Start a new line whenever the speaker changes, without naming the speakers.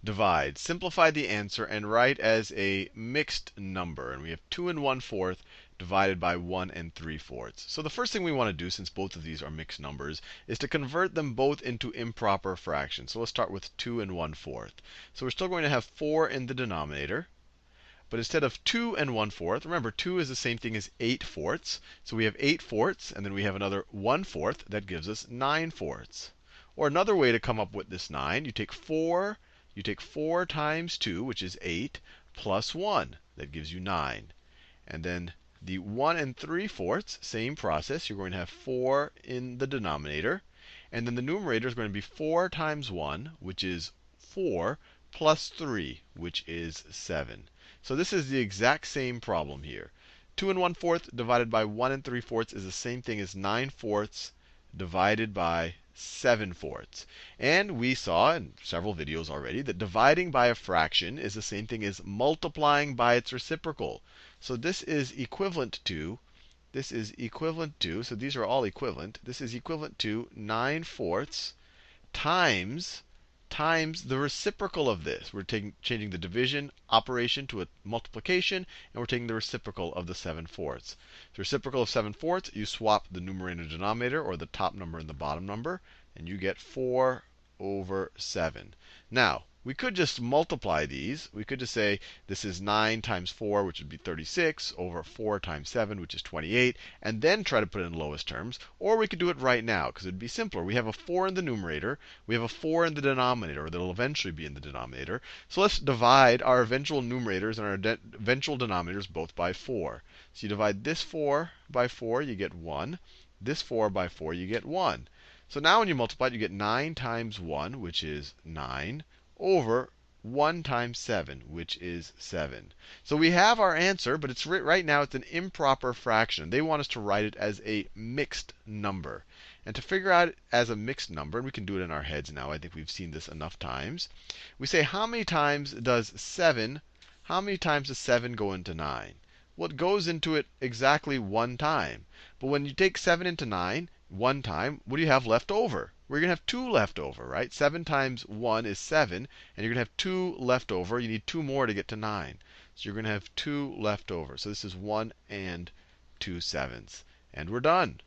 divide. Simplify the answer and write as a mixed number. And we have 2 1/4 divided by 1 3/4. So the first thing we want to do, since both of these are mixed numbers, is to convert them both into improper fractions. So let's start with 2 1/4. So we're still going to have 4 in the denominator. But instead of 2 1/4, remember 2 is the same thing as 8/4. So we have 8/4, and then we have another 1/4 that gives us 9/4. Or another way to come up with this 9, you take 4 times 2, which is 8, plus 1, that gives you 9. And then the 1 3/4, same process. You're going to have 4 in the denominator. And then the numerator is going to be 4 times 1, which is 4, plus 3, which is 7. So this is the exact same problem here. 2 1/4 divided by 1 3/4 is the same thing as 9/4 divided by 7/4. And we saw in several videos already that dividing by a fraction is the same thing as multiplying by its reciprocal. So this is equivalent to, so these are all equivalent. This is equivalent to 9/4 times the reciprocal of this. We're changing the division operation to a multiplication, and we're taking the reciprocal of the 7/4. The reciprocal of 7/4, you swap the numerator and denominator, or the top number and the bottom number, and you get 4 over 7. Now, we could just multiply these. We could just say this is 9 times 4, which would be 36, over 4 times 7, which is 28, and then try to put it in lowest terms. Or we could do it right now, because it would be simpler. We have a 4 in the numerator. We have a 4 in the denominator, or that'll eventually be in the denominator. So let's divide our eventual numerators and our eventual denominators both by 4. So you divide this 4 by 4, you get 1. This 4 by 4, you get 1. So now when you multiply it, you get 9 times 1, which is 9, over 1 times 7, which is 7. So we have our answer, but it's right now it's an improper fraction. They want us to write it as a mixed number. And to figure out it as a mixed number, and we can do it in our heads now. I think we've seen this enough times. We say, how many times does 7 go into 9? Well, it goes into it exactly 1 time. But when you take 7 into 9, 1 time, what do you have left over? We're going to have 2 left over, right? 7 times 1 is 7, and you're going to have 2 left over. You need 2 more to get to 9. So you're going to have 2 left over. So this is 1 2/7. And we're done.